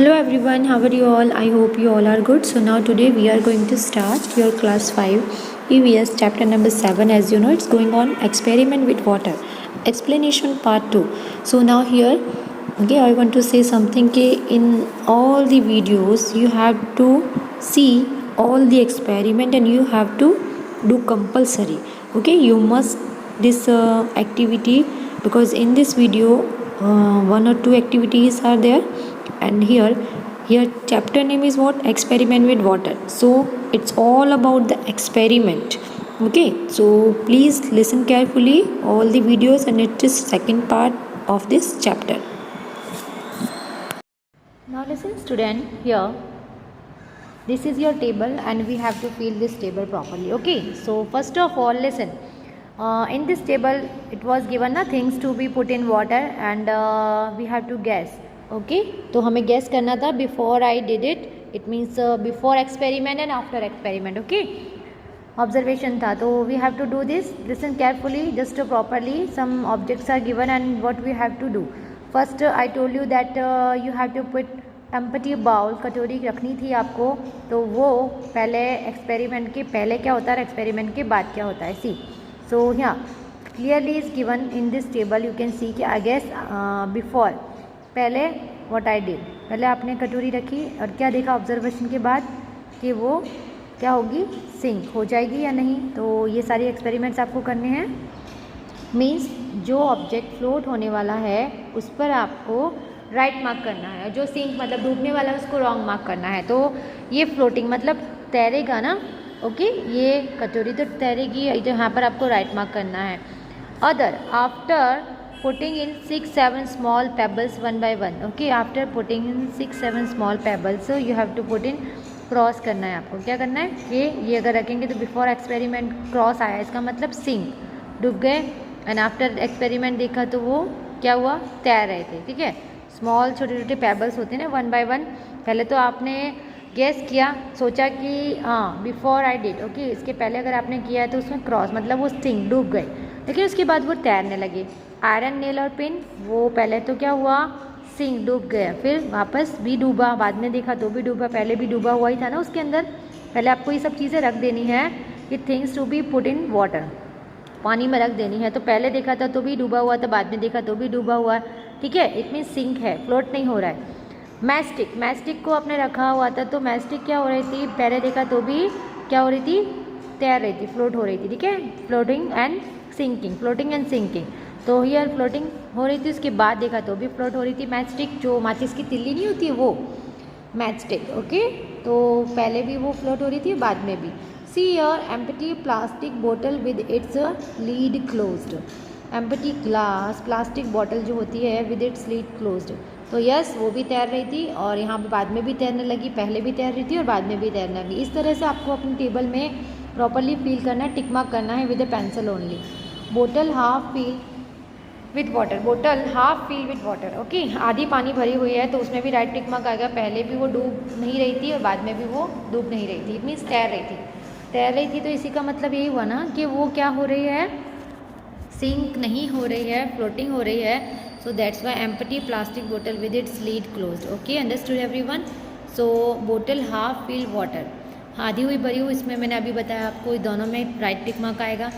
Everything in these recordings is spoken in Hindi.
Hello everyone, how are you all? I hope you all are good. So now today we are going to start your class 5 EVS chapter number 7. As you know, it's going on experiment with water. Explanation part 2. So now here, okay, I want to say something कि in all the videos you have to see all the experiment and you have to do compulsory. Okay, you must this activity because in this video one or two activities are there, and here chapter name is what? Experiment with water. So it's all about the experiment. Okay, so please listen carefully all the videos, and it is second part of this chapter. Now listen student, here this is your table and we have to fill this table properly. Okay, so first of all listen, in this table it was given the things to be put in water and we have to guess. Okay तो हमें गैस करना था before I did it means before experiment and after experiment. Okay, observation था, तो we have to do this. Listen carefully, just properly. Some objects are given and what we have to do. First I told you that you have to put empty bowl. कटोरी रखनी थी आपको, तो वो पहले एक्सपेरिमेंट के पहले क्या होता है, एक्सपेरिमेंट के बाद क्या होता है. सी सो यहाँ clearly is given in this table. You can सी कि आई गेस बिफोर पहले व्हाट आई डिड, पहले आपने कटोरी रखी और क्या देखा ऑब्जर्वेशन के बाद कि वो क्या होगी, सिंक हो जाएगी या नहीं. तो ये सारे एक्सपेरिमेंट्स आपको करने हैं. मीन्स जो ऑब्जेक्ट फ्लोट होने वाला है उस पर आपको राइट मार्क करना है, जो सिंक मतलब डूबने वाला है उसको रॉन्ग मार्क करना है. तो ये फ्लोटिंग मतलब तैरेगा ना. ओके, ये कटोरी तो तैरेगी, तो यहाँ पर आपको राइट मार्क करना है. Other after putting in 6-7 small pebbles one by one. Okay, after putting in 6-7 small pebbles, so you have to put in cross करना है आपको. क्या करना है कि ये अगर रखेंगे तो बिफोर एक्सपेरिमेंट क्रॉस आया, इसका मतलब सिंक डूब गए, एंड आफ्टर एक्सपेरिमेंट देखा तो वो क्या हुआ, तैर रहे थे. ठीक है, स्मॉल छोटे छोटे पेबल्स होते हैं ना, वन बाय वन. पहले तो आपने गेस किया, सोचा कि हाँ बिफोर आई डिड. ओके, इसके पहले अगर आपने किया है तो उसमें क्रॉस मतलब वो सिंक डूब गए, लेकिन उसके बाद वो तैरने लगे. आयरन नेल और पिन, वो पहले तो क्या हुआ, सिंक डूब गया, फिर वापस भी डूबा, बाद में देखा तो भी डूबा, पहले भी डूबा हुआ ही था ना उसके अंदर. पहले आपको ये सब चीज़ें रख देनी है कि things to be put in water, पानी में रख देनी है. तो पहले देखा था तो भी डूबा हुआ था, बाद में देखा तो भी डूबा हुआ. ठीक है, इट मीन सिंक है, फ्लोट नहीं हो रहा है. मैस्टिक, मैस्टिक को आपने रखा हुआ था, तो मैस्टिक क्या हो रही थी, पहले देखा तो भी क्या हो रही थी, तैर रही थी, फ्लोट हो रही थी. ठीक है, floating and sinking, floating and sinking. तो हियर फ्लोटिंग हो रही थी, उसके बाद देखा तो भी फ्लोट हो रही थी. मैचस्टिक, जो माचिस की तिल्ली नहीं होती है वो मैचस्टिक. ओके, तो पहले भी वो फ्लोट हो रही थी, बाद में भी. सी योर एम्प्टी प्लास्टिक बोतल with its lid closed. Empty glass plastic bottle जो होती है विद इट्स लीड क्लोज्ड, तो यस वो भी तैर रही थी और यहाँ पे बाद में भी तैरने लगी. पहले भी तैर रही थी और बाद में भी तैरने लगी. इस तरह से आपको अपनी टेबल में प्रॉपरली फिल करना है, टिक मार्क करना है विद ए पेंसिल ओनली. बोतल हाफ फिल विथ वाटर, बोतल half fill with water. Okay, आधी पानी भरी हुई है तो उसमें भी राइट टिक मार्क आएगा. पहले भी वो डूब नहीं रही थी और बाद में भी वो डूब नहीं रही थी. इट मीन्स तैर रही थी, तैर रही थी. तो इसी का मतलब यही हुआ ना कि वो क्या हो रही है, सिंक नहीं हो रही है, फ्लोटिंग हो रही है. So that's why empty plastic बोतल with its lid closed. Okay, understood everyone. So बोतल हाफ फिल वाटर, आधी हुई भरी हुई, इसमें मैंने अभी बताया आपको, दोनों में राइट टिक मार्क आएगा.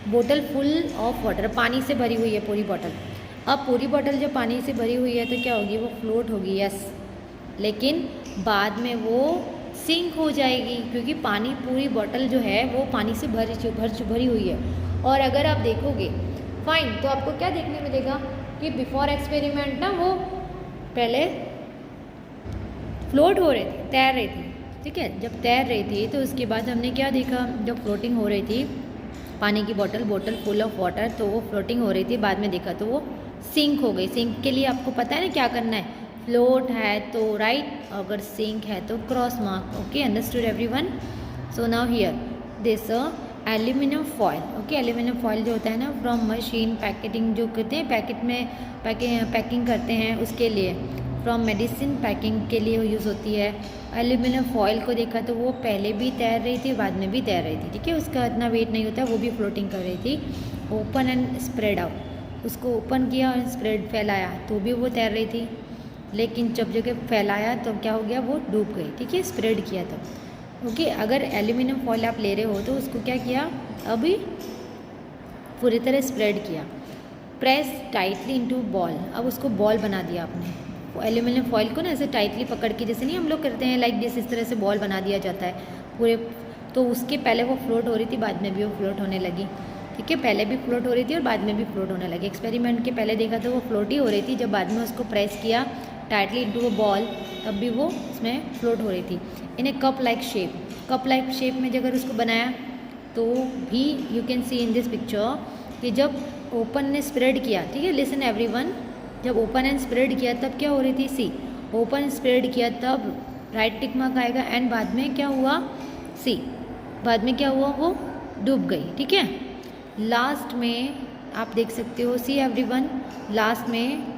बोतल फुल ऑफ वाटर, पानी से भरी हुई है पूरी बॉटल. अब पूरी बॉटल जब पानी से भरी हुई है तो क्या होगी, वो फ्लोट होगी. यस, लेकिन बाद में वो सिंक हो जाएगी क्योंकि पानी, पूरी बॉटल जो है वो पानी से भरी हुई है. और अगर आप देखोगे फाइन, तो आपको क्या देखने मिलेगा कि बिफोर एक्सपेरिमेंट ना वो पहले फ्लोट हो रहे थे, तैर रही थी. ठीक है, जब तैर रही थी तो उसके बाद हमने क्या देखा, जब फ्लोटिंग हो रही थी पानी की बॉटल, बोतल फुल ऑफ वाटर, तो वो फ्लोटिंग हो रही थी. बाद में देखा तो वो सिंक हो गई. सिंक के लिए आपको पता है ना क्या करना है, फ्लोट है तो राइट, अगर सिंक है तो cross mark. Okay, understood everyone. So now here this aluminium foil. Okay, aluminium foil जो होता है ना, फ्रॉम मशीन पैकेटिंग, जो कहते हैं पैकेट में पैकिंग करते हैं उसके लिए, फ्रॉम मेडिसिन पैकिंग के लिए यूज़ होती है. एल्यूमिनियम फॉयल को देखा तो वो पहले भी तैर रही थी, बाद में भी तैर रही थी. ठीक है, उसका इतना वेट नहीं होता, वो भी फ्लोटिंग कर रही थी. ओपन एंड स्प्रेड आउट, उसको ओपन किया और स्प्रेड फैलाया तो भी वो तैर रही थी. लेकिन जब जगह फैलाया तो क्या हो गया, वो डूब गई। ठीक है, स्प्रेड किया तब। ओके, अगर एल्यूमिनियम फॉइल आप ले रहे हो तो उसको क्या किया, अभी पूरी तरह स्प्रेड किया। प्रेस टाइटली इनटू बॉल, अब उसको बॉल बना दिया आपने। एल्यूमिनियम फॉइल को ना ऐसे टाइटली पकड़ के, जैसे नहीं हम लोग करते हैं लाइक दिस, इस तरह से बॉल बना दिया जाता है पूरे। तो उसके पहले वो फ्लोट हो रही थी, बाद में भी वो फ्लोट होने लगी। ठीक है, पहले भी फ्लोट हो रही थी और बाद में भी फ्लोट होने लगी। एक्सपेरिमेंट के पहले देखा तो वो फ्लोट ही हो रही थी, जब बाद में उसको प्रेस किया टाइटली इनटू वो बॉल, तब भी वो उसमें फ्लोट हो रही थी। In a cup like shape, cup like shape में अगर उसको बनाया तो भी you can see in this picture कि जब ओपन ने स्प्रेड किया, ठीक है, लिसन एवरीवन, जब ओपन एंड स्प्रेड किया तब क्या हो रही थी, सी, ओपन स्प्रेड किया तब राइट टिक मार्क आएगा, एंड बाद में क्या हुआ, सी, बाद में क्या हुआ, वो डूब गई। ठीक है, लास्ट में आप देख सकते हो, सी एवरीवन, लास्ट में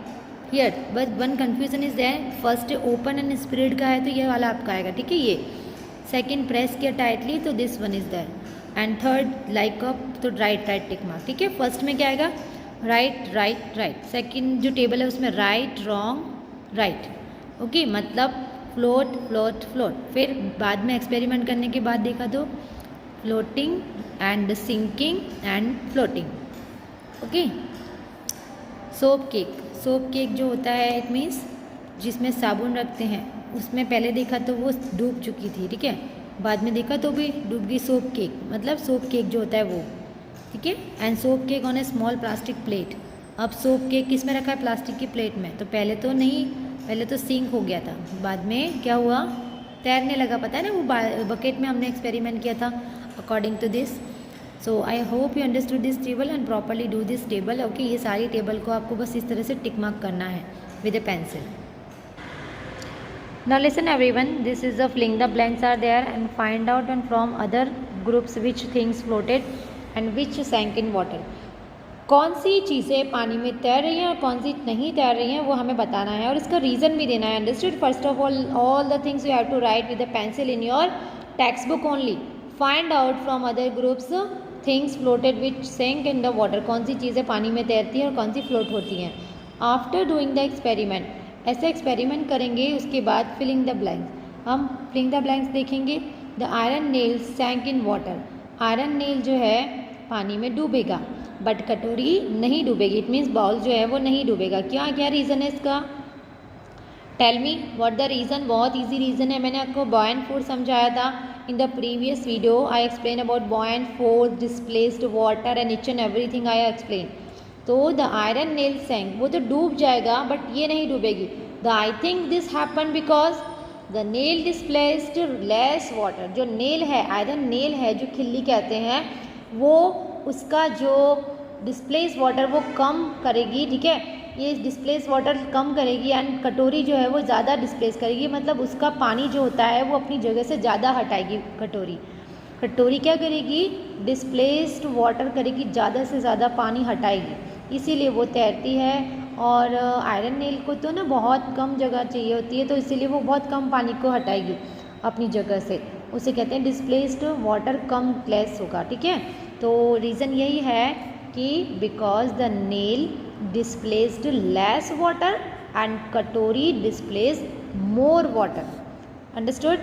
हियर बस one confusion is there, first open and spread का है तो ये वाला आपका आएगा। ठीक है, ये सेकेंड प्रेस किया टाइटली तो this one is there, and third like up तो राइट टिक मार्क। ठीक है, फर्स्ट में क्या आएगा, राइट राइट राइट, सेकंड जो टेबल है उसमें राइट रॉन्ग राइट। ओके, मतलब फ्लोट फ्लोट फ्लोट। फिर बाद में एक्सपेरिमेंट करने के बाद देखा तो floating and sinking and floating. Okay, soap cake, soap cake जो होता है इट मीन्स जिसमें साबुन रखते हैं, उसमें पहले देखा तो वो डूब चुकी थी। ठीक है, बाद में देखा तो भी डूब गई। सोप केक मतलब सोप केक जो होता है वो। ठीक है, and soap cake on A small plastic plate. अब सोप केक किस में रखा है, प्लास्टिक की प्लेट में, तो पहले तो नहीं, पहले तो सिंक हो गया था, बाद में क्या हुआ, तैरने लगा। पता है ना, वो बकेट में हमने एक्सपेरिमेंट किया था according to this. So I hope you understood this table and properly do this table. Okay, ये सारी टेबल को आपको बस इस तरह से टिक मार्क करना है with a pencil. Now listen everyone, this is the filling the blanks are there and find out and from other groups which things floated and which sank in water. कौन सी चीज़ें पानी में तैर रही हैं और कौन सी नहीं तैर रही हैं वो हमें बताना है और इसका रीज़न भी देना है। Understood? First of all the things you have to write with a pencil in your text book only. Find out from other groups things floated which sank in the water. कौन सी चीज़ें पानी में तैरती हैं और कौन सी फ्लोट होती हैं। आफ्टर डूइंग द एक्सपेरिमेंट, ऐसे एक्सपेरिमेंट करेंगे, उसके बाद फिलिंग द ब्लैंक्स। हम फिलिंग द ब्लैंक्स देखेंगे। The iron nail sank in water. Iron nail जो है पानी में डूबेगा, बट कटोरी नहीं डूबेगी। इट मीन्स बाउल जो है वो नहीं डूबेगा। क्या क्या रीज़न है इसका, tell me what the reason. बहुत इजी रीज़न है, मैंने आपको बॉयंट फोर्स समझाया था in the previous video. I explain about buoyant force, displaced water and each and everything I explain. तो द आयरन नेल सैंक, वो तो डूब जाएगा बट ये नहीं डूबेगी। The I think this happen because the nail displaced less water. जो नेल है, आयरन नेल है जो खिल्ली कहते हैं, वो उसका जो डिस्प्लेस वाटर वो कम करेगी। ठीक है, ये डिस्प्लेस वाटर कम करेगी एंड कटोरी जो है वो ज़्यादा डिस्प्लेस करेगी। मतलब उसका पानी जो होता है वो अपनी जगह से ज़्यादा हटाएगी। कटोरी क्या करेगी, डिस्प्लेस्ड वाटर करेगी, ज़्यादा से ज़्यादा पानी हटाएगी, इसीलिए वो तैरती है। और आयरन नेल को तो ना बहुत कम जगह चाहिए होती है, तो इसीलिए वो बहुत कम पानी को हटाएगी अपनी जगह से। उसे कहते हैं डिस्प्लेस्ड वाटर कम लेस होगा। ठीक है, तो रीज़न यही है कि because the nail displaced less water and कटोरी displaced more water. Understood?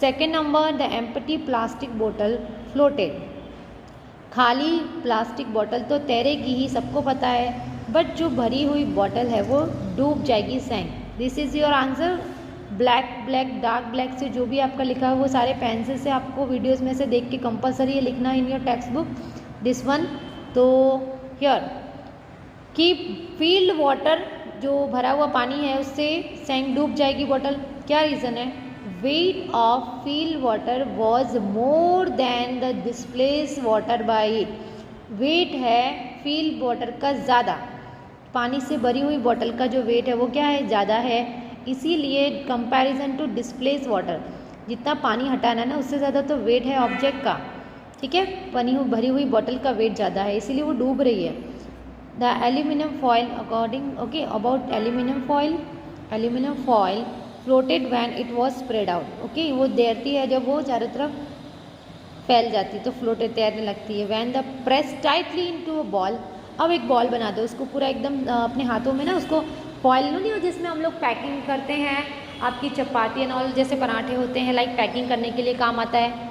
Second number, the empty plastic बोतल फ्लोटेड। खाली प्लास्टिक बोतल तो तैरेगी ही, सबको पता है, बट जो भरी हुई बोतल है वो डूब जाएगी, sank. This is your answer. Black black dark black से जो भी आपका लिखा है वो सारे पेंसिल से आपको वीडियोस में से देख के कंपलसरी है लिखना इन your text book this one. तो हियर कि फील्ड वाटर, जो भरा हुआ पानी है उससे सैंक, डूब जाएगी बोतल। क्या रीज़न है, weight of filled water was more than the displace water by it. Weight है फील्ड वाटर का ज़्यादा, पानी से भरी हुई बोतल का जो वेट है वो क्या है, ज़्यादा है, इसीलिए कंपैरिजन टू डिस्प्लेस वाटर, जितना पानी हटाना है ना उससे ज़्यादा तो वेट है ऑब्जेक्ट का। ठीक है, भरी हुई बोतल का वेट ज़्यादा है, इसीलिए वो डूब रही है। The aluminium foil according, okay, about aluminium foil floated when it was spread out. Okay, वो तैरती है जब वो चारों तरफ फैल जाती है तो फ्लोटेड तैरने लगती है। When the press tightly into a ball, अब एक बॉल बना दो, उसको पूरा एकदम अपने हाथों में ना उसको फॉइल नहीं हो जिसमें हम लोग पैकिंग करते हैं, आपकी चपाती एंड ऑल जैसे पराठे होते हैं, लाइक पैकिंग करने के लिए काम आता है।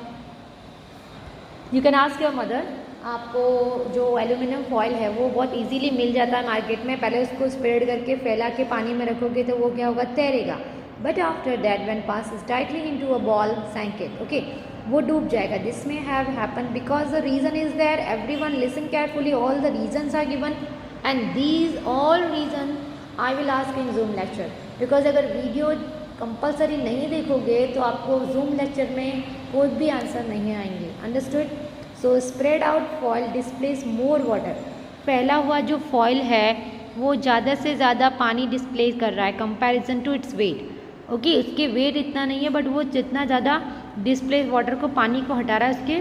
You can ask your mother, आपको जो एल्यूमिनियम फॉइल है वो बहुत इजीली मिल जाता है मार्केट में। पहले उसको स्प्रेड करके फैला के पानी में रखोगे तो वो क्या होगा, तैरेगा। But after that when pass tightly into a ball sank it, okay, वो डूब जाएगा। This may have happen because the reason is there, everyone listen carefully, all the reasons are given and these all reason I will ask in Zoom lecture. Because अगर वीडियो कंपलसरी नहीं देखोगे तो आपको जूम लेक्चर में कोई भी आंसर नहीं आएंगे। Understood? So spread out foil displace more water. फैला हुआ जो फॉइल है वो ज़्यादा से ज़्यादा पानी डिस्प्ले कर रहा है comparison to its weight. Okay, उसके वेट इतना नहीं है बट वो जितना ज़्यादा डिस्प्ले वाटर को, पानी को हटा रहा है उसके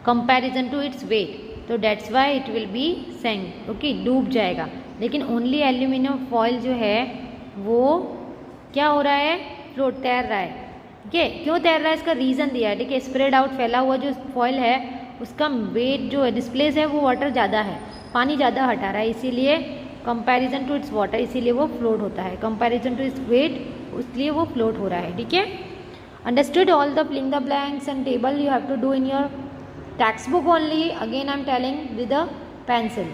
कंपैरिजन टू इट्स वेट, तो that's why it will be sank. Okay, डूब जाएगा। लेकिन ओनली एल्यूमिनियम फॉइल जो है वो क्या हो रहा है, फ्लोट, तैर रहा है। ठीक है, क्यों तैर रहा है इसका रीज़न दिया है। ठीक है, स्प्रेड आउट फैला हुआ जो फॉइल है उसका वेट जो है, डिस्प्लेस है, वो वाटर ज़्यादा है, पानी ज़्यादा हटा रहा है, इसीलिए कंपैरिजन टू इट्स वाटर, इसीलिए वो फ्लोट होता है। कंपैरिजन टू इट्स वेट, इसलिए वो फ्लोट हो रहा है। ठीक है, understood? All the filling the blanks and table you have to do in your text book only. Again I am telling with a pencil.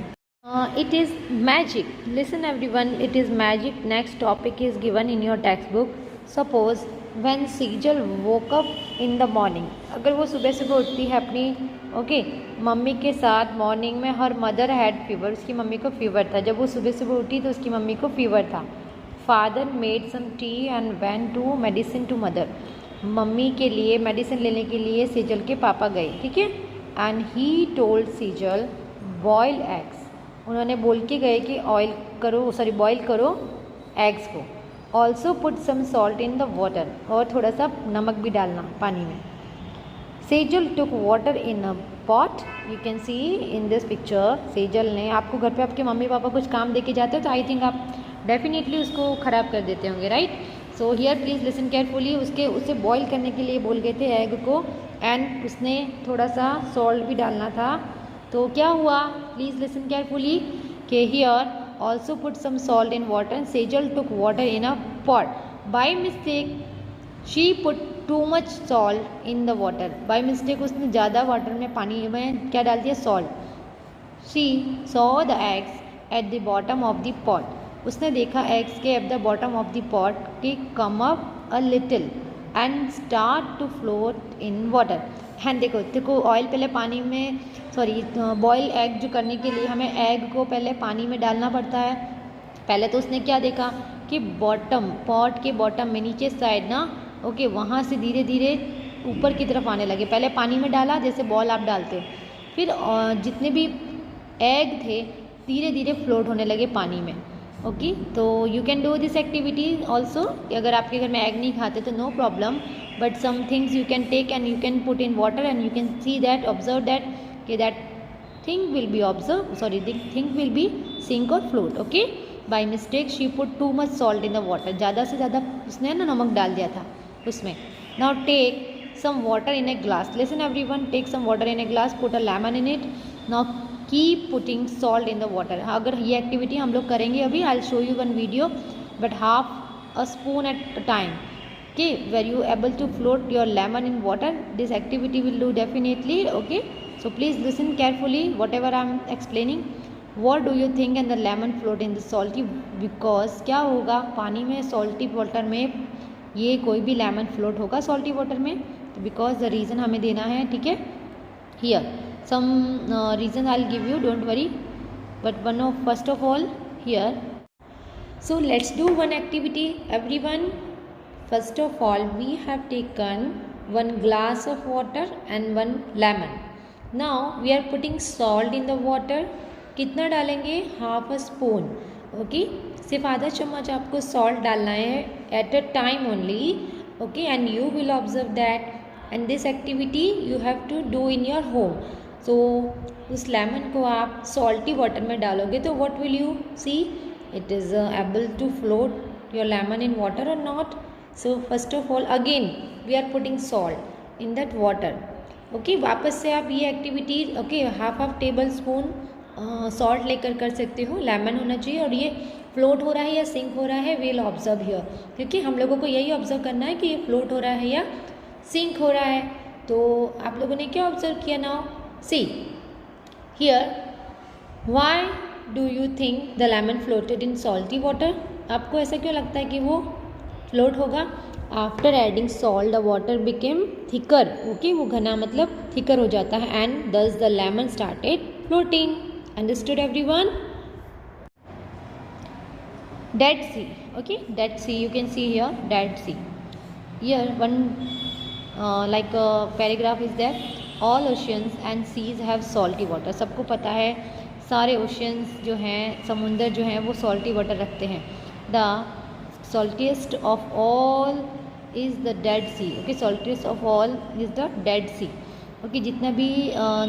It is magic. Listen everyone, it is magic. Next topic is given in your textbook. Suppose when Sejal woke up in the morning. अगर वो सुबह सुबह उठती है अपनी मम्मी के साथ मॉर्निंग में, हर मदर हैड फीवर, उसकी मम्मी को फीवर था। जब वो सुबह सुबह उठी तो उसकी मम्मी को फीवर था। Father made some tea and went to medicine to mother. Mummy के लिए मेडिसिन लेने के लिए सेजल के पापा गए। ठीक है, and he told Sejal boil eggs. उन्होंने बोल के गए कि बॉयल करो एग्स को। Also put some salt in the water, और थोड़ा सा नमक भी डालना पानी में। Sejal took water in a pot. You can see in this picture, Sejal ने, आपको घर पे आपके मम्मी पापा कुछ काम दे के जाते हो तो आई थिंक आप डेफिनेटली उसको ख़राब कर देते होंगे, right? So here please listen carefully. उसे बॉयल करने के लिए बोल गए थे एग को, एंड उसने थोड़ा सा सॉल्ट भी डालना था। तो क्या हुआ, प्लीज़ लिसन केयरफुली, कि here also put some salt in water and Sejal took water in a pot. By mistake she put too much salt in the water. By mistake उसने ज़्यादा वाटर में, पानी में क्या डाल दिया, salt. She saw the eggs at the bottom of the pot. उसने देखा एग्स के at the bottom of the pot कि come up a little and start to float in water. And देखो ऑयल पहले पानी में, बॉयल एग जो करने के लिए हमें एग को पहले पानी में डालना पड़ता है। पहले तो उसने क्या देखा कि बॉटम, पॉट के बॉटम में नीचे साइड ना, वहाँ से धीरे धीरे ऊपर की तरफ आने लगे। पहले पानी में डाला जैसे बॉल आप डालते हो, फिर जितने भी एग थे धीरे धीरे फ्लोट होने लगे पानी में। ओके, तो you can do this activity also. अगर आपके घर में एग नहीं खाते तो no problem, but some things you can take and you can put in water and you can see that, observe that कि that thing will be sink और float. Okay, by mistake she put too much salt in the water. ज़्यादा से ज़्यादा उसने ना नमक डाल दिया था उसमें। Now take some water in a glass. Listen everyone, take some water in a glass, put a lemon in it. Now keep putting salt in the water. अगर ये एक्टिविटी हम लोग करेंगे अभी, I will show you one video, but half a spoon at a time. Okay, were you able to float your lemon in water? This activity will do definitely. Okay, so please listen carefully whatever I am explaining. What do you think and the lemon float in the salty? Because क्या होगा पानी में, salty water में ये कोई भी लेमन फ्लोट होगा salty water में, बिकॉज द रीज़न हमें देना है। ठीक है, here some reason I will give you, don't worry, but first of all here, so let's do one activity everyone. First of all, we have taken one glass of water and one lemon. Now we are putting salt in the water. कितना डालेंगे, हाफ अ स्पून। ओके, सिर्फ आधा चम्मच आपको सॉल्ट डालना है at a time only. Okay, and you will observe that, and this activity you have to do in your home. So उस लेमन को आप सॉल्टी वाटर में डालोगे तो what will you see, it is able to float your lemon in water और not. So first of all again we are putting salt in that water. Okay, वापस से आप ये activity half table spoon salt लेकर कर सकते हो। लेमन होना चाहिए और ये फ्लोट हो रहा है या सिंक हो रहा है, वील ऑब्जर्व हियर, क्योंकि हम लोगों को यही ऑब्जर्व करना है कि ये फ्लोट हो रहा है या सिंक हो रहा है। तो आप लोगों ने क्या ऑब्जर्व किया now, see here, why do you think the lemon floated in salty water, आपको ऐसा क्यों लगता है कि वो फ्लोट होगा। After adding salt the water became thicker, okay, वो घना मतलब थिकर हो जाता है, एंड दस the lemon started floating. Understood everyone? Dead Sea, okay, Dead Sea, you can see here Dead Sea. Here one paragraph is there, all oceans and seas have salty water. सबको पता है सारे oceans जो हैं, समुंदर जो हैं वो salty water रखते हैं. The saltiest of all is the Dead Sea, okay, saltiest of all is the Dead Sea, okay, जितना भी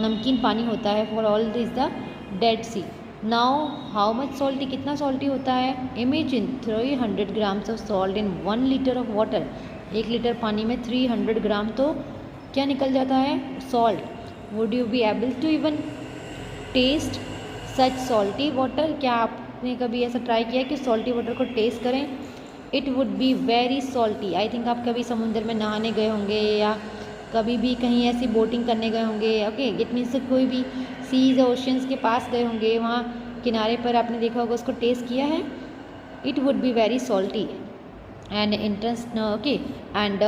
नमकीन पानी होता है for all is the Dead Sea. Now how much salty, कितना सॉल्टी होता है, imagine 300 grams of salt in 1 litre of water, 1 litre पानी में 300 ग्राम तो क्या निकल जाता है, salt. Would you be able to even taste such salty water, क्या आपने कभी ऐसा ट्राई किया कि सॉल्टी वाटर को टेस्ट करें। It would be very salty. I think आप कभी समुद्र में नहाने गए होंगे या कभी भी कहीं ऐसी बोटिंग करने गए होंगे, ओके, इट मीन्स कोई भी सीज ओशंस के पास गए होंगे, वहाँ किनारे पर आपने देखा होगा, उसको टेस्ट किया है। It would be very salty and interest, okay, and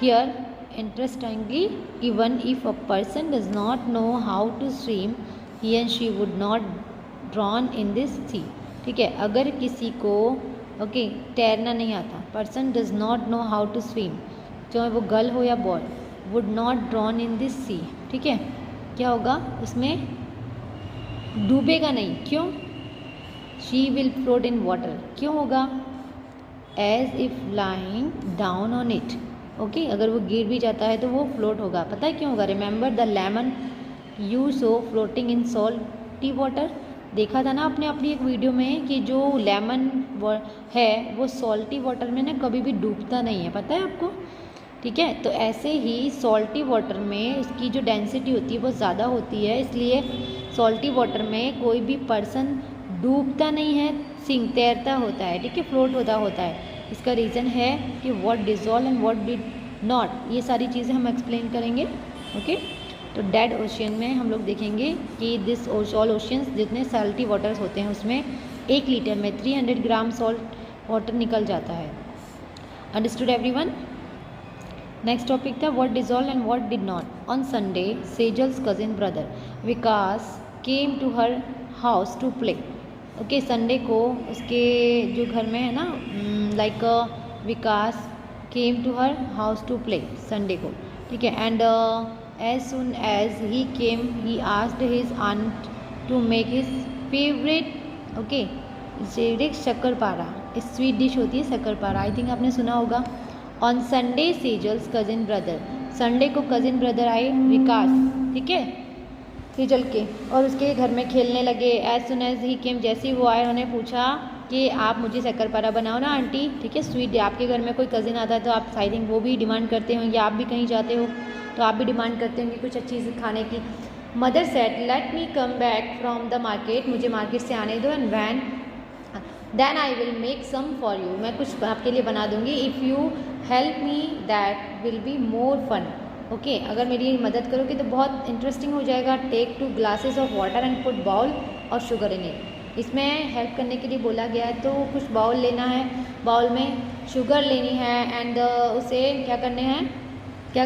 here interestingly even if a person does not know how to swim he and she would not drown in this sea, ठीक है, अगर किसी को ओके तैरना नहीं आता, person does not know how to swim, चाहे वो गर्ल हो या boy, would not drown in this sea, ठीक है, क्या होगा उसमें, डूबेगा नहीं, क्यों, she will float in water, क्यों होगा, as if lying down on it, okay, अगर वो गिर भी जाता है तो वो फ्लोट होगा, पता है क्यों होगा, remember the lemon you so floating in salty water, देखा था ना आपने अपनी एक वीडियो में कि जो लेमन है वो सॉल्टी वाटर में ना कभी भी डूबता नहीं है, पता है आपको, ठीक है। तो ऐसे ही सॉल्टी वाटर में उसकी जो डेंसिटी होती है वो ज़्यादा होती है, इसलिए सॉल्टी वाटर में कोई भी पर्सन डूबता नहीं है, सिंक तैरता होता है, ठीक है, फ्लोट होता है। इसका रीज़न है कि what dissolve and what did not, ये सारी चीज़ें हम एक्सप्लेन करेंगे, ओके। तो डेड ओशियन में हम लोग देखेंगे कि दिस ऑल ओशियंस जितने सॉल्टी वाटर्स होते हैं उसमें 1 लीटर में 300 ग्राम सॉल्ट वाटर निकल जाता है। Understood everyone? नेक्स्ट टॉपिक था what dissolve and what did not. On Sunday Sejal's cousin brother Vikas came to her house to play, okay, Sunday को उसके जो घर में है ना, like Vikas came to her house to play Sunday को, ठीक है, and as soon as he came he asked his aunt to make his favorite, okay, favorite shakarpara, sweet dish होती है शक्करपारा, आई थिंक आपने सुना होगा। On Sunday Sejal's cousin brother, Sunday को कजिन ब्रदर आए विकास, ठीक है, सेजल के, और उसके घर में खेलने लगे। एज सुन एज ही केम, जैसे ही वो आए उन्होंने पूछा कि आप मुझे शक्करपारा बनाओ ना आंटी, ठीक है, स्वीट, आपके घर में कोई कज़िन आता है तो आप आई थिंक वो भी डिमांड करते होंगे, आप भी कहीं जाते हो तो आप भी डिमांड करते होंगे कुछ अच्छी चीज़ खाने की। Mother said let me come back from the market, मुझे मार्केट से आने दो, and when then I will make some for you, मैं कुछ आपके लिए बना दूँगी, if you help me that will be more fun, okay, अगर मेरी मदद करोगे तो बहुत इंटरेस्टिंग हो जाएगा। टेक 2 glasses of water and put bowl और शुगर इन इट, इसमें हेल्प करने के लिए बोला गया है, तो कुछ बाउल लेना है, बाउल में शुगर लेनी है, एंड उसे क्या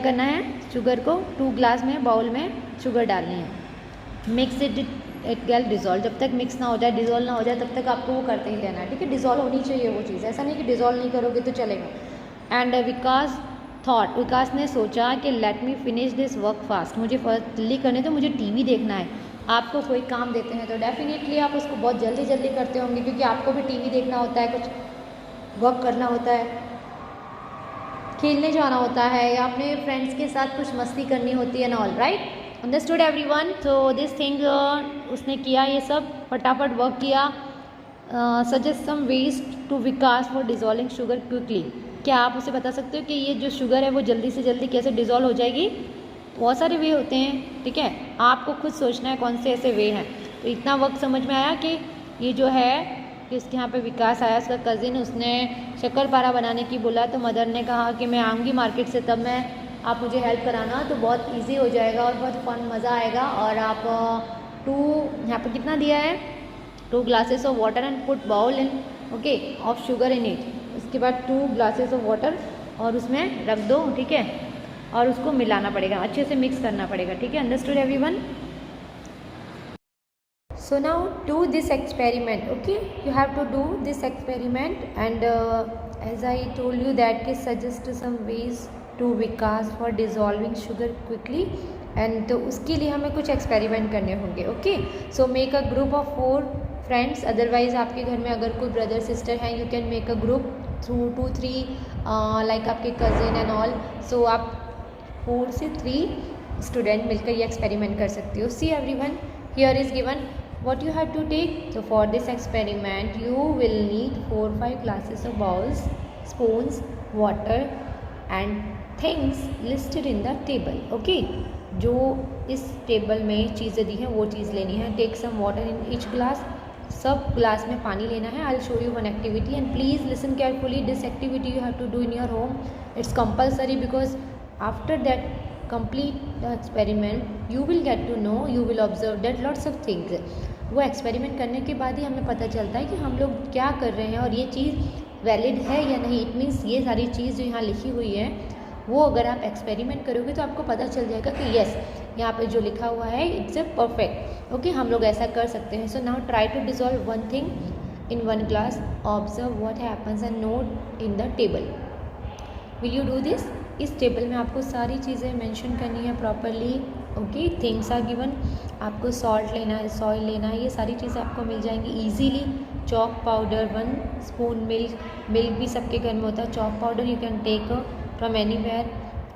करना है, शुगर को 2 ग्लास में बाउल में शुगर डालनी है, मिक्स इट गेट डिज़ोल्व, जब तक मिक्स ना हो जाए, डिज़ोल्व ना हो जाए तब तक आपको वो करते ही रहना है, ठीक है, डिज़ोल्व होनी चाहिए वो चीज़, ऐसा नहीं कि डिज़ोल्व नहीं करोगे तो चलेगा। एंड विकास ने सोचा कि let me finish this work fast, मुझे जल्दी करने तो, मुझे टीवी देखना है। आपको कोई काम देते हैं तो डेफिनेटली आप उसको बहुत जल्दी करते होंगे, क्योंकि आपको भी टीवी देखना होता है, कुछ वर्क करना होता है, खेलने जाना होता है, या अपने फ्रेंड्स के साथ कुछ मस्ती करनी होती है, ऑल राइट, अंडरस्टूड एवरीवन। तो दिस थिंग उसने किया, ये सब फटाफट वर्क किया। Suggest some ways to Vikas for dissolving sugar quickly, क्या आप उसे बता सकते हो कि ये जो शुगर है वो जल्दी से जल्दी कैसे डिज़ोल्व हो जाएगी। बहुत सारे वे होते हैं, ठीक है, आपको खुद सोचना है कौन से ऐसे वे हैं। तो इतना वक्त समझ में आया कि ये जो है कि उसके यहाँ पे विकास आया, उसका कज़िन, उसने शक्करपारा बनाने की बोला। तो मदर ने कहा कि मैं आऊँगी मार्केट से, तब मैं आप मुझे हेल्प कराना, तो बहुत ईजी हो जाएगा और बहुत फन मज़ा आएगा। और आप 2 यहाँ पे कितना दिया है, 2 glasses of water and put bowl in okay of sugar in it. उसके बाद 2 ग्लासेस ऑफ वाटर और उसमें रख दो, ठीक है, और उसको मिलाना पड़ेगा, अच्छे से मिक्स करना पड़ेगा, ठीक है। Understood everyone? So now do this experiment, okay? You have to do this experiment and as I told you that can suggest some ways to Vikas for dissolving sugar quickly and तो उसके लिए हमें कुछ एक्सपेरिमेंट करने होंगे, okay. So make a group of 4 friends, otherwise आपके घर में अगर कोई ब्रदर सिस्टर हैं you can make a group through 2-3 like आपके कज़िन एंड ऑल। सो आप 4 से 3 स्टूडेंट मिलकर ये एक्सपेरिमेंट कर सकते हो। See everyone, here is given what you have to take. So for this experiment you will need 4-5 glasses of bowls, spoons, water and things listed in the table, okay? जो इस टेबल में चीज़ें दी हैं वो चीज़ लेनी है। Take some water in each glass, सब ग्लास में पानी लेना है। I will show you one activity and please listen carefully. This activity you have to do in your home, it's compulsory because after that complete the experiment you will get to know, you will observe that lots of things. वो एक्सपेरिमेंट करने के बाद ही हमें पता चलता है कि हम लोग क्या कर रहे हैं और ये चीज़ वैलिड है या नहीं। इट मीन्स ये सारी चीज़ जो यहाँ लिखी हुई है वो अगर आप एक्सपेरिमेंट करोगे तो आपको पता चल जाएगा कि यस यहाँ पे जो लिखा हुआ है इट्स अ परफेक्ट, ओके, हम लोग ऐसा कर सकते हैं। So now try to dissolve one thing in one glass, observe what happens and note in the table. Will you do this? इस टेबल में आपको सारी चीज़ें मेंशन करनी है properly, okay. Things are given, आपको सॉल्ट लेना है, सॉइल लेना है, ये सारी चीज़ें आपको मिल जाएंगी easily. Chalk powder 1 spoon, milk भी सबके घर में होता है। Chalk powder you can take from anywhere,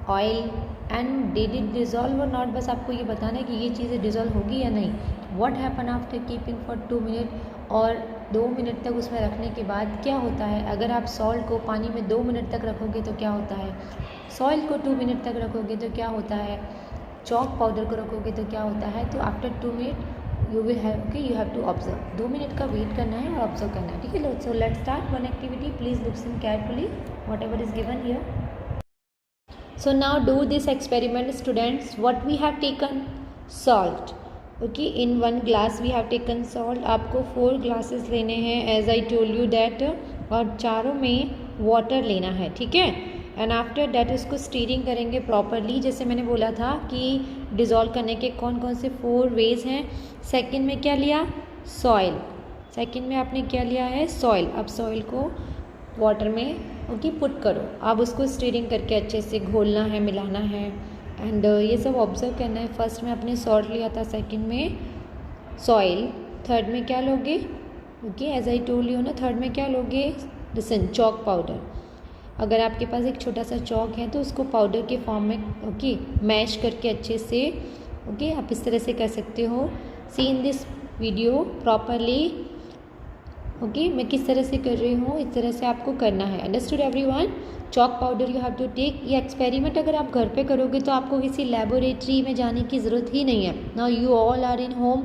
oil and did it dissolve or not, बस आपको ये बताना है कि ये चीज़ें डिज़ोल्व होगी या नहीं। What happen after keeping for 2 minute, और 2 मिनट तक उसमें रखने के बाद क्या होता है। अगर आप सॉल्ट को पानी में 2 मिनट तक रखोगे तो क्या होता है, सॉइल को 2 मिनट तक रखोगे तो क्या होता है, चॉक पाउडर को रखोगे तो क्या होता है। तो after 2 minute you will have okay you have to observe. 2 minute का वेट करना है और ऑब्जर्व करना है, ठीक है। So let's start one activity, please listen carefully whatever is given here. So now do this experiment students. What we have taken, salt, okay, in 1 glass we have taken salt. आपको 4 ग्लासेस लेने हैं as I told you that, और चारों में वाटर लेना है, ठीक है। एंड आफ्टर दैट इसको स्टीरिंग करेंगे प्रॉपरली, जैसे मैंने बोला था कि डिज़ोल्व करने के कौन कौन से 4 वेज हैं। सेकंड में क्या लिया, सॉइल, सेकंड में आपने क्या लिया है, सॉइल। अब सॉइल को वाटर में ओके पुट करो, अब उसको स्टीरिंग करके अच्छे से घोलना है, मिलाना है एंड ये सब ऑब्जर्व करना है। फर्स्ट में आपने सॉल्ट लिया था, सेकंड में सॉइल, थर्ड में क्या लोगे, okay as I told you ना, थर्ड में क्या लोगे, लिसन, चॉक पाउडर। अगर आपके पास एक छोटा सा चॉक है तो उसको पाउडर के फॉर्म में ओके मैश करके अच्छे से ओके आप इस तरह से कर सकते हो। See in this video properly, okay मैं किस तरह से कर रही हूँ, इस तरह से आपको करना है। Understood everyone? Chalk powder you have to take. ये एक्सपेरिमेंट अगर आप घर पे करोगे तो आपको किसी लेबोरेटरी में जाने की ज़रूरत ही नहीं है। Now you all are in home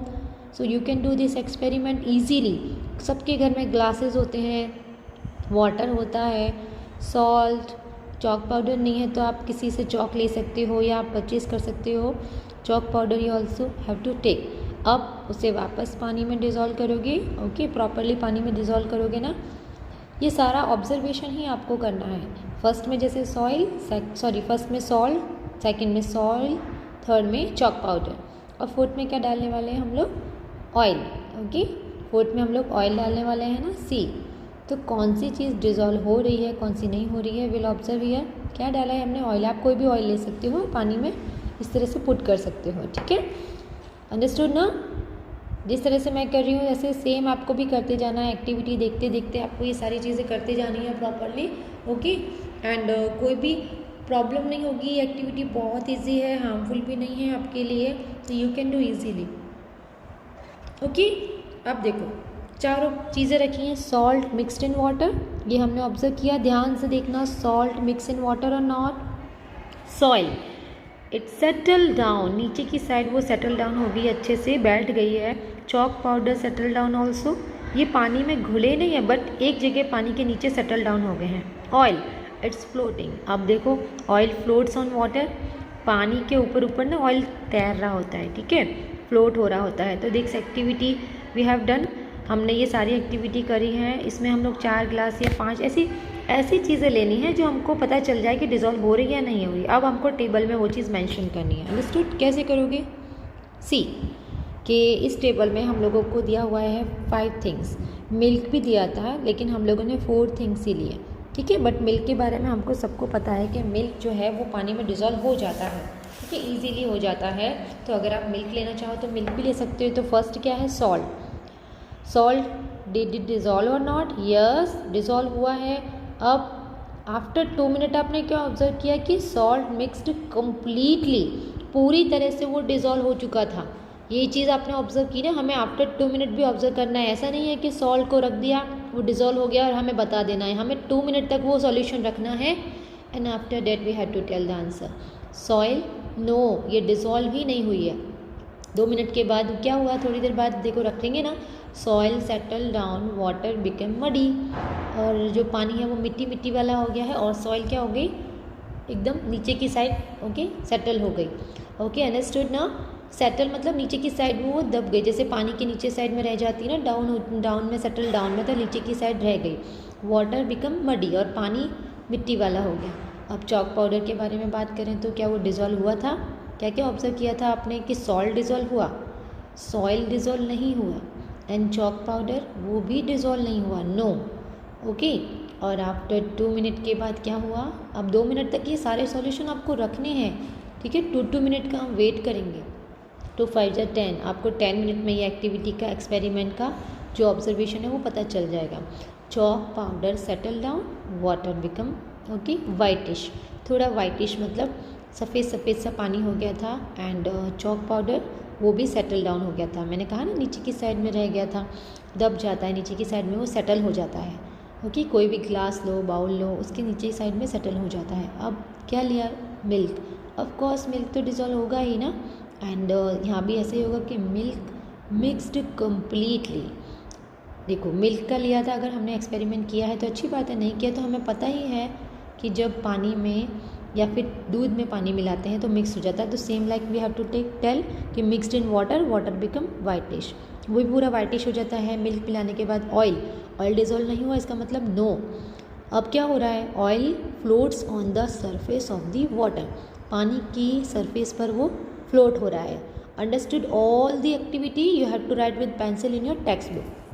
so you can do this experiment easily. सबके घर में ग्लासेस होते हैं, वाटर होता है, सॉल्ट, चॉक पाउडर नहीं है तो आप किसी से चॉक ले सकते हो या आप परचेज़ कर सकते हो। Chalk powder you also have to take. अब उसे वापस पानी में डिज़ोल्व करोगे, ओके प्रॉपरली पानी में डिज़ोल्व करोगे ना। ये सारा ऑब्जर्वेशन ही आपको करना है। फर्स्ट में जैसे सॉइल, फर्स्ट में सॉल्ट, सेकंड में सॉइल, थर्ड में चॉक पाउडर और फोर्थ में क्या डालने वाले हैं हम लोग, ऑयल, ओके फोर्थ में हम लोग ऑयल डालने वाले हैं ना। सी तो कौन सी चीज़ डिज़ोल्व हो रही है, कौन सी नहीं हो रही है, विल ऑब्जर्व हियर। क्या डाला है हमने, ऑयल। आप कोई भी ऑयल ले सकते हो, पानी में इस तरह से पुट कर सकते हो, ठीक है। अंडरस्टूड ना? जिस तरह से मैं कर रही हूँ ऐसे सेम आपको भी करते जाना है। एक्टिविटी देखते देखते आपको ये सारी चीज़ें करते जानी है प्रॉपरली, ओके। एंड कोई भी प्रॉब्लम नहीं होगी, ये एक्टिविटी बहुत ईजी है, हार्मफुल भी नहीं है आपके लिए, तो you can do easily, okay. अब देखो चारों चीज़ें रखी हैं, सॉल्ट मिक्सड इन वाटर, ये हमने ऑब्जर्व किया, ध्यान से देखना, सॉल्ट मिक्स इन वाटर और not, soil it settle down, नीचे की साइड वो सेटल डाउन हो गई, अच्छे से बैठ गई है। Chalk powder settle down also, ये पानी में घुले नहीं है बट एक जगह पानी के नीचे सेटल डाउन हो गए हैं। Oil it's floating. अब देखो ऑयल फ्लोट्स ऑन वाटर, पानी के ऊपर ऊपर ना ऑयल तैर रहा होता है, ठीक है, फ्लोट हो रहा होता है। तो this activity we have done, हमने ये सारी एक्टिविटी करी है। इसमें हम लोग 4 ग्लास या 5 ऐसी चीज़ें लेनी है जो हमको पता चल जाए कि डिज़ोल्व हो रही है या नहीं हो रही। अब हमको टेबल में वो चीज़ मेंशन करनी है। अंडरस्टूड? कैसे करोगे? सी कि इस टेबल में हम लोगों को दिया हुआ है 5 थिंग्स। मिल्क भी दिया था लेकिन हम लोगों ने 4 थिंग्स ही लिए, ठीक है। बट मिल्क के बारे में हमको सबको पता है कि मिल्क जो है वो पानी में डिज़ोल्व हो जाता है, ठीक है, ईजीली हो जाता है। तो अगर आप मिल्क लेना चाहो तो मिल्क भी ले सकते हो। तो फर्स्ट क्या है? Salt. Salt did it dissolve or not? Yes, dissolve हुआ है। अब आफ्टर 2 मिनट आपने क्या ऑब्जर्व किया कि सॉल्ट मिक्सड कम्प्लीटली, पूरी तरह से वो डिज़ोल्व हो चुका था। ये चीज़ आपने ऑब्जर्व की ना, हमें आफ्टर 2 मिनट भी ऑब्जर्व करना है। ऐसा नहीं है कि सॉल्ट को रख दिया वो डिज़ोल्व हो गया और हमें बता देना है, हमें 2 मिनट तक वो सॉल्यूशन रखना है and after that we have to tell the answer. Soil, no, ये डिज़ोल्व ही नहीं हुई है। 2 मिनट के बाद क्या हुआ? थोड़ी देर बाद देखो रखेंगे ना, soil settle down, water become muddy, और जो पानी है वो मिट्टी मिट्टी वाला हो गया है और सॉइल क्या हो गई? एकदम नीचे की साइड, ओके, सेटल हो गई। ओके, अंडरस्टूड ना? सेटल मतलब नीचे की साइड में वो दब गई, जैसे पानी के नीचे साइड में रह जाती है ना, डाउन में, सेटल डाउन में, तो नीचे की साइड रह गई। वाटर बिकम मडी, और पानी मिट्टी वाला हो गया। अब चॉक पाउडर के बारे में बात करें तो क्या वो डिज़ोल्व हुआ था? क्या क्या ऑब्जर्व किया था आपने कि सॉल्ट डिज़ोल्व हुआ, सॉइल डिज़ोल्व नहीं हुआ, एंड चॉक पाउडर वो भी डिज़ोल्व नहीं हुआ, नो। ओके, और आफ्टर 2 मिनट के बाद क्या हुआ? अब 2 मिनट तक ये सारे सॉल्यूशन आपको रखने हैं, ठीक है। 2 मिनट का हम वेट करेंगे। तो 5 या 10, आपको 10 मिनट में ये एक्टिविटी का, एक्सपेरिमेंट का जो ऑब्जर्वेशन है वो पता चल जाएगा। Chalk powder settle down, water become okay whitish, थोड़ा वाइटिश मतलब सफ़ेद सफ़ेद सा पानी हो गया था, एंड चॉक पाउडर वो भी सेटल डाउन हो गया था। मैंने कहा ना नीचे की साइड में रह गया था, दब जाता है नीचे की साइड में, वो सेटल हो जाता है। ओके, कोई भी ग्लास लो, बाउल लो, उसके नीचे साइड में सेटल हो जाता है। अब क्या लिया? मिल्क। ऑफ कोर्स मिल्क तो डिज़ोल्व होगा ही ना, एंड यहाँ भी ऐसे ही होगा कि मिल्क मिक्सड कम्प्लीटली। देखो मिल्क का लिया था, अगर हमने एक्सपेरिमेंट किया है तो अच्छी बात है, नहीं किया तो हमें पता ही है कि जब पानी में या फिर दूध में पानी मिलाते हैं तो मिक्स हो जाता है। तो same like we have to tell कि mixed in water, water become whitish, वो भी पूरा वाइटिश हो जाता है। मिल्क मिलाने के बाद ऑयल डिज़ोल्व नहीं हुआ, इसका मतलब नो। अब क्या हो रहा है? Oil floats on the surface of the water, पानी की सरफेस पर वो फ्लोट हो रहा है। Understood all the activity? You have to write with pencil in your text book.